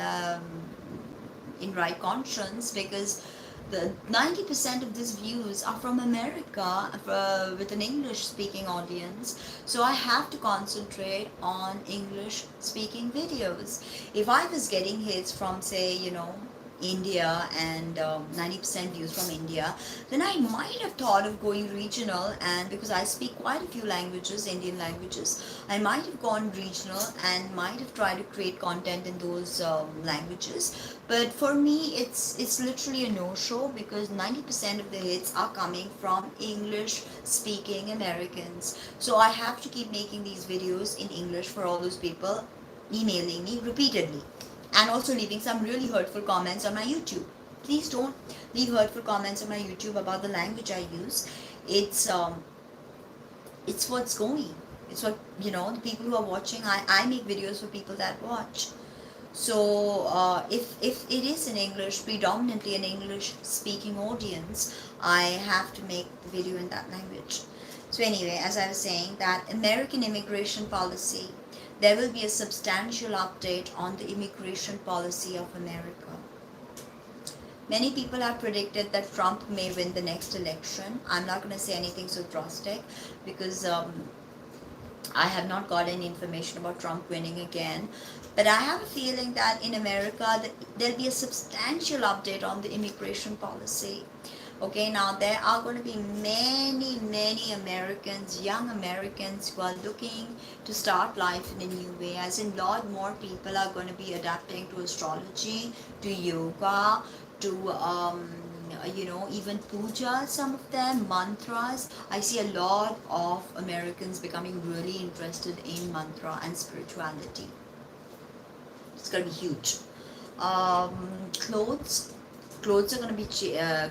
right conscience, because the 90% of these views are from America, with an English speaking audience. So I have to concentrate on English speaking videos. If I was getting hits from, say, you know, India and 90% views from India, then I might have thought of going regional. And because I speak quite a few languages, Indian languages, I might have gone regional and might have tried to create content in those languages. But for me, it's literally a no-show, because 90% of the hits are coming from English-speaking Americans. So I have to keep making these videos in English for all those people emailing me repeatedly, and also leaving some really hurtful comments on my YouTube. Please don't leave hurtful comments on my YouTube about the language I use. It's what's going. It's what, you know, the people who are watching. I make videos for people that watch. So if it is in English, predominantly an English speaking audience, I have to make the video in that language. So anyway, as I was saying, that American immigration policy, there will be a substantial update on the immigration policy of America. Many people have predicted that Trump may win the next election. I'm not going to say anything so drastic, because I have not got any information about Trump winning again. But I have a feeling that in America, there'll be a substantial update on the immigration policy. Okay, now there are going to be many Americans, young Americans, who are looking to start life in a new way. As in, lot more people are going to be adapting to astrology, to yoga, to you know, even puja, some of them, mantras. I see a lot of Americans becoming really interested in mantra and spirituality. It's going to be huge. Clothes clothes are going to be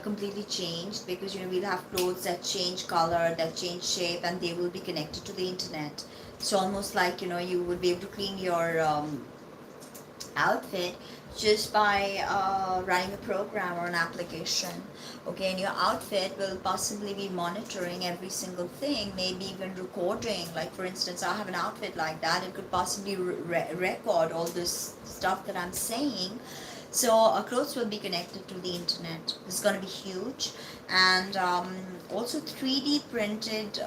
completely changed, because we'll have clothes that change color, that change shape, and they will be connected to the internet. So almost like you would be able to clean your outfit just by running a program or an application. Okay, and your outfit will possibly be monitoring every single thing, maybe even recording. Like for instance, I have an outfit like that, it could possibly record all this stuff that I'm saying. So clothes will be connected to the internet. It's going to be huge. And also 3D printed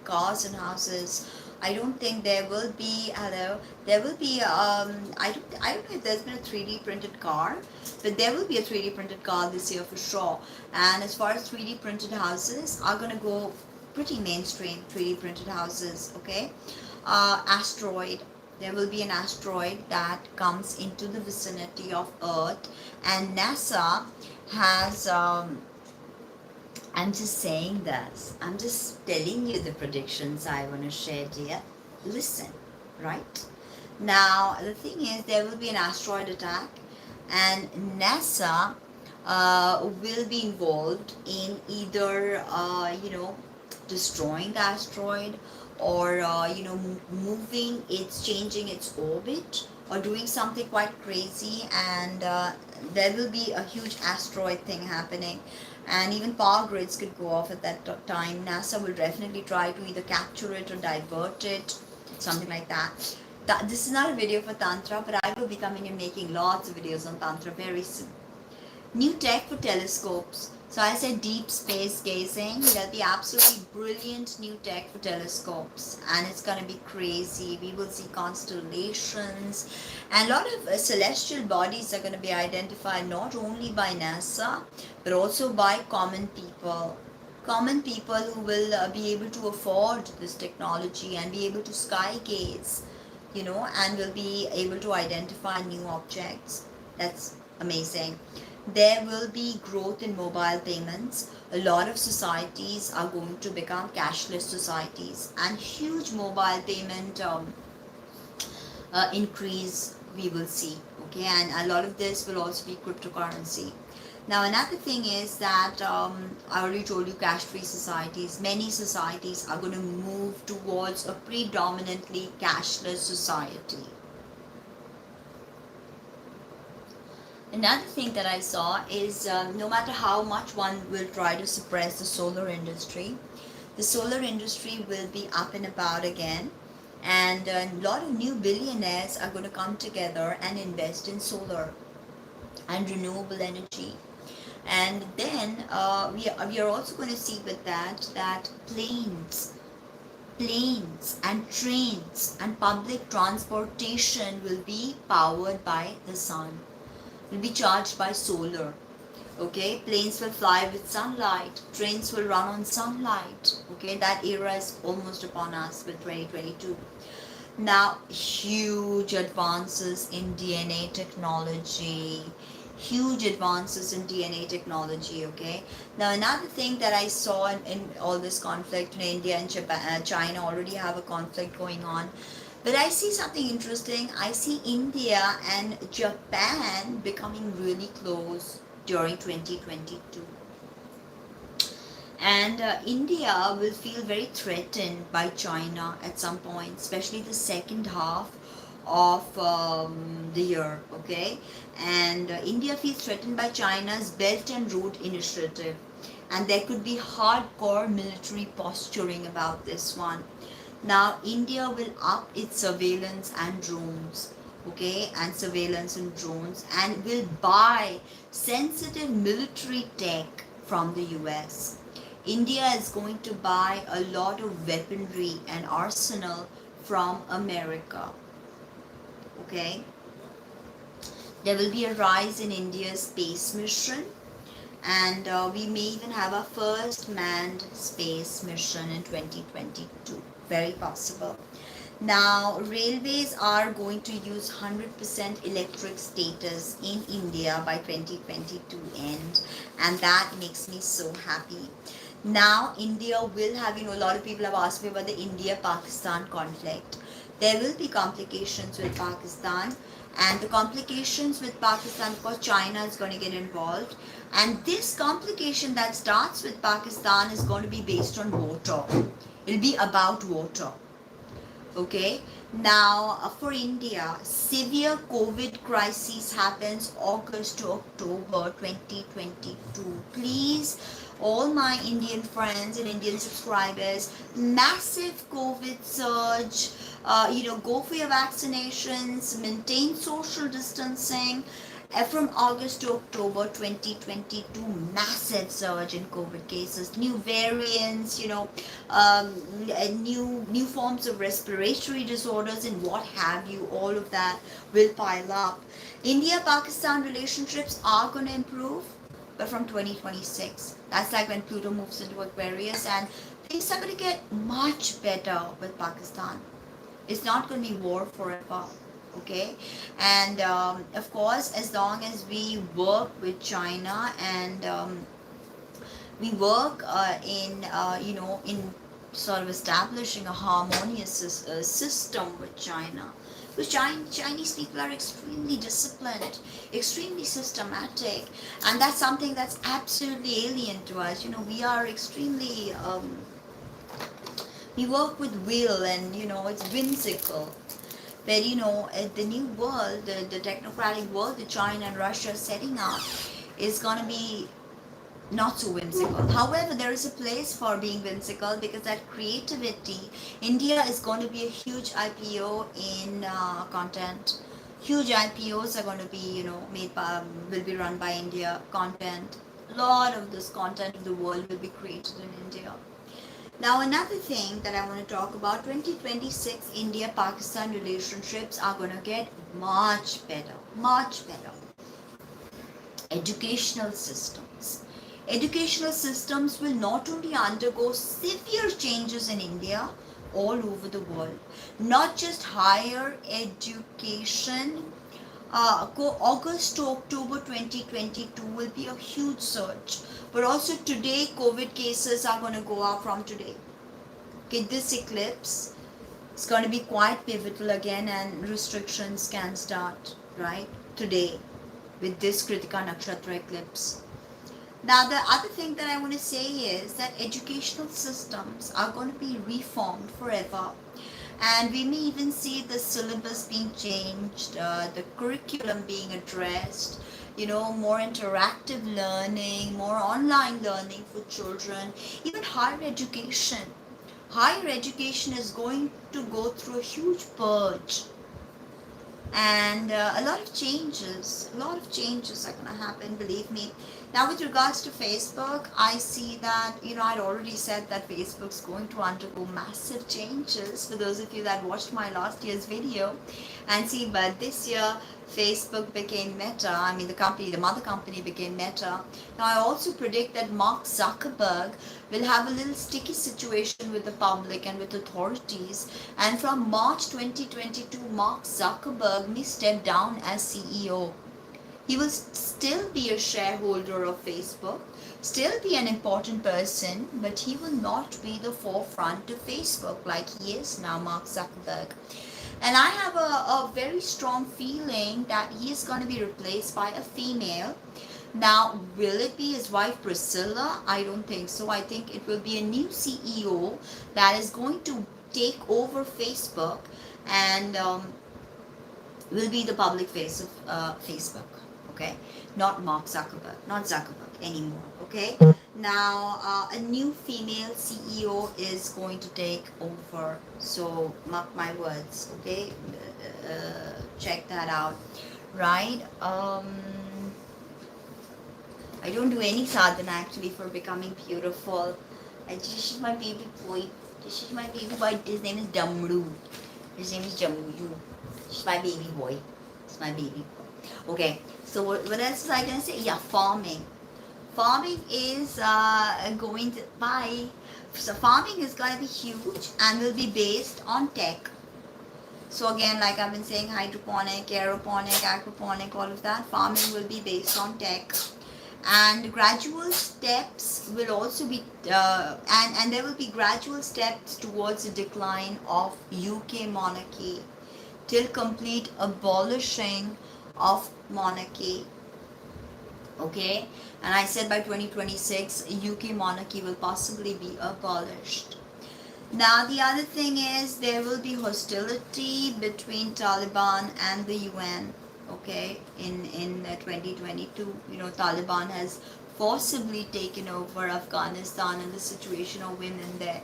cars and houses. I don't think there will be, hello, there will be, I don't know if there's been a 3D printed car, but there will be a 3D printed car this year for sure. And as far as 3D printed houses are going to go pretty mainstream, 3D printed houses, okay? Asteroid. There will be an asteroid that comes into the vicinity of Earth, and NASA has, I'm just saying this. I'm just telling you the predictions I want to share, dear. Listen, right? Now, the thing is, there will be an asteroid attack, and NASA will be involved in either, destroying the asteroid, or, moving its, changing its orbit, or doing something quite crazy, and there will be a huge asteroid thing happening. And even power grids could go off at that time. NASA will definitely try to either capture it or divert it, something like that. This is not a video for Tantra, but I will be coming and making lots of videos on Tantra very soon. New tech for telescopes. So I said deep space gazing. There'll be absolutely brilliant new tech for telescopes, and it's going to be crazy. We will see constellations, and a lot of celestial bodies are going to be identified not only by NASA, but also by common people. Common people who will be able to afford this technology and be able to sky gaze, and will be able to identify new objects. That's amazing. There will be growth in mobile payments. A lot of societies are going to become cashless societies, and huge mobile payment increase we will see. Okay, and a lot of this will also be cryptocurrency. Now, another thing is that I already told you, cash-free societies. Many societies are going to move towards a predominantly cashless society. Another thing that I saw is no matter how much one will try to suppress the solar industry, the solar industry will be up and about again, and a lot of new billionaires are going to come together and invest in solar and renewable energy. And then we are also going to see with that planes and trains and public transportation will be powered by the sun, will be charged by solar. Okay, planes will fly with sunlight, trains will run on sunlight. Okay, that era is almost upon us with 2022. Now, huge advances in DNA technology. Huge advances in DNA technology. Okay, now another thing that I saw in all this conflict, in India and Japan, China already have a conflict going on. But I see something interesting. I see India and Japan becoming really close during 2022. And India will feel very threatened by China at some point, especially the second half of the year. Okay, and India feels threatened by China's Belt and Road Initiative, and there could be hardcore military posturing about this one. Now, India will up its surveillance and drones, okay, and surveillance and drones, and will buy sensitive military tech from the US. India is going to buy a lot of weaponry and arsenal from America, okay. There will be a rise in India's space mission, and we may even have our first manned space mission in 2022. Very possible. Now, railways are going to use 100% electric status in India by 2022 end, and that makes me so happy. Now, India will have, a lot of people have asked me about the India-Pakistan conflict. There will be complications with Pakistan, And the complications with Pakistan, because China is going to get involved, and this complication that starts with Pakistan is going to be based on water. It'll be about water. Okay, now for India, severe COVID crisis happens August to October 2022. Please, all my Indian friends and Indian subscribers, massive COVID surge. Go for your vaccinations, maintain social distancing. From August to October 2022, massive surge in COVID cases, new variants, new forms of respiratory disorders and what have you. All of that will pile up. India-Pakistan relationships are going to improve, but from 2026. That's like when Pluto moves into Aquarius, and things are going to get much better with Pakistan. It's not going to be war forever. Okay, and of course, as long as we work with China and we work in sort of establishing a harmonious system with China, because Chinese people are extremely disciplined, extremely systematic, and that's something that's absolutely alien to us. We are extremely we work with will, and it's whimsical. But the new world, the technocratic world that China and Russia are setting up is going to be not so whimsical. However, there is a place for being whimsical, because that creativity, India is going to be a huge IPO in content. Huge IPOs are going to be, will be run by India. Content. A lot of this content of the world will be created in India. Now, another thing that I want to talk about, 2026 India-Pakistan relationships are going to get much better, much better. Educational systems. Educational systems will not only undergo severe changes in India, all over the world. Not just higher education. August to October 2022 will be a huge surge. But also today, COVID cases are going to go up from today. Okay, this eclipse is going to be quite pivotal again, and restrictions can start, right, today with this Kritika Nakshatra eclipse. Now, the other thing that I want to say is that educational systems are going to be reformed forever. And we may even see the syllabus being changed, the curriculum being addressed, more interactive learning, more online learning for children, even higher education. Higher education is going to go through a huge purge. And a lot of changes are going to happen, believe me. Now, with regards to Facebook, I see that, I'd already said that Facebook's going to undergo massive changes. For those of you that watched my last year's video, and see, but this year, Facebook became Meta. I mean, the mother company became Meta. Now, I also predict that Mark Zuckerberg will have a little sticky situation with the public and with authorities. And from March 2022, Mark Zuckerberg may step down as CEO. He will still be a shareholder of Facebook, still be an important person, but he will not be the forefront of Facebook like he is now, Mark Zuckerberg. And I have a very strong feeling that he is going to be replaced by a female. Now, will it be his wife Priscilla? I don't think so. I think it will be a new CEO that is going to take over Facebook and will be the public face of Facebook. Okay, not Mark Zuckerberg, not Zuckerberg anymore. Okay, now a new female CEO is going to take over. So mark my words. Okay, check that out. Right. I don't do any sadhana actually for becoming beautiful. This is my baby boy. This is my baby boy. His name is Damru. His name is Jamru. This is my baby boy. It's my baby boy. Okay. So what else was I going to say? Yeah, farming. Farming is going to buy. So farming is going to be huge and will be based on tech. So again, like I've been saying, hydroponic, aeroponic, aquaponic, all of that. Farming will be based on tech. And gradual steps will also be, and there will be gradual steps towards the decline of UK monarchy. till complete abolishing of monarchy. Okay, and I said by 2026 UK monarchy will possibly be abolished. Now the other thing is there will be hostility between Taliban and the UN. Okay, in 2022, Taliban has forcibly taken over Afghanistan and the situation of women there.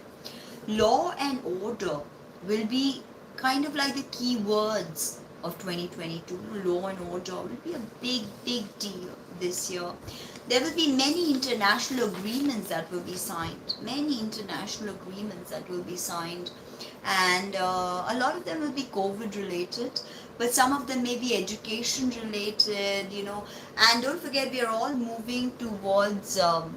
Law and order will be kind of like the key words of 2022. Law and order will be a big deal this year. There will be many international agreements that will be signed, and a lot of them will be COVID related, but some of them may be education related, and don't forget we are all moving towards uh,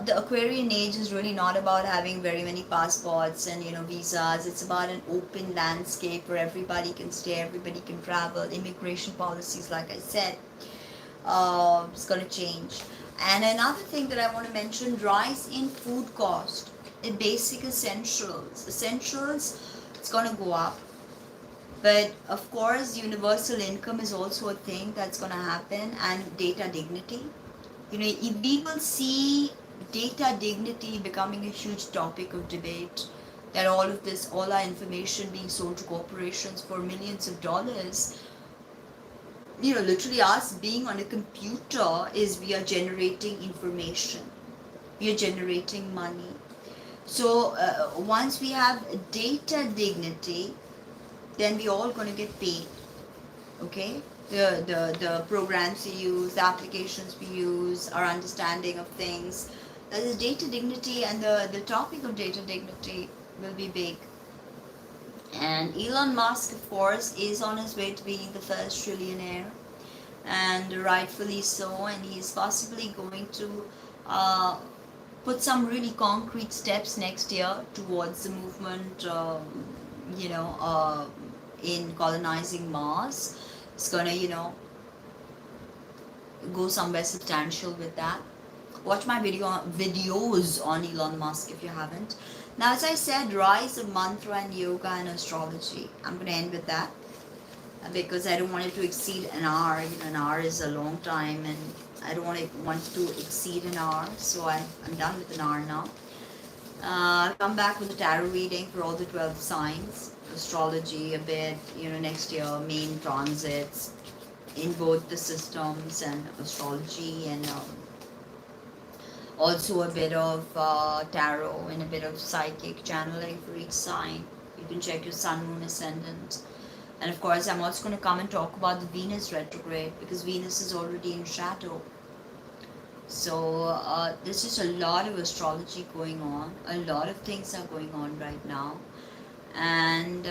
the Aquarian age is really not about having very many passports and visas. It's about an open landscape where everybody can stay, everybody can travel. Immigration policies, like I said, it's going to change. And another thing that I want to mention: rise in food cost. In basic essentials, it's going to go up. But of course, universal income is also a thing that's going to happen, and data dignity. We will see data dignity becoming a huge topic of debate. That all our information being sold to corporations for millions of dollars. Literally us being on a computer is we are generating information. We are generating money. So once we have data dignity, then we all going to get paid. Okay, the programs we use, the applications we use, our understanding of things. That is data dignity, and the topic of data dignity will be big. And Elon Musk, of course, is on his way to being the first trillionaire, and rightfully so. And he's possibly going to put some really concrete steps next year towards the movement, in colonizing Mars. It's gonna, go somewhere substantial with that. Watch my videos on Elon Musk if you haven't. Now, as I said, rise of mantra and yoga and astrology. I'm gonna end with that because I don't want it to exceed an hour. An hour is a long time, and I don't want it to exceed an hour. So I'm done with an hour now. I'll come back with a tarot reading for all the 12 signs, astrology a bit, next year, main transits in both the systems and astrology, and also a bit of tarot and a bit of psychic channeling for each sign. You can check your sun, moon, ascendant. And of course, I'm also going to come and talk about the Venus retrograde, because Venus is already in shadow. So there's just a lot of astrology going on. A lot of things are going on right now. And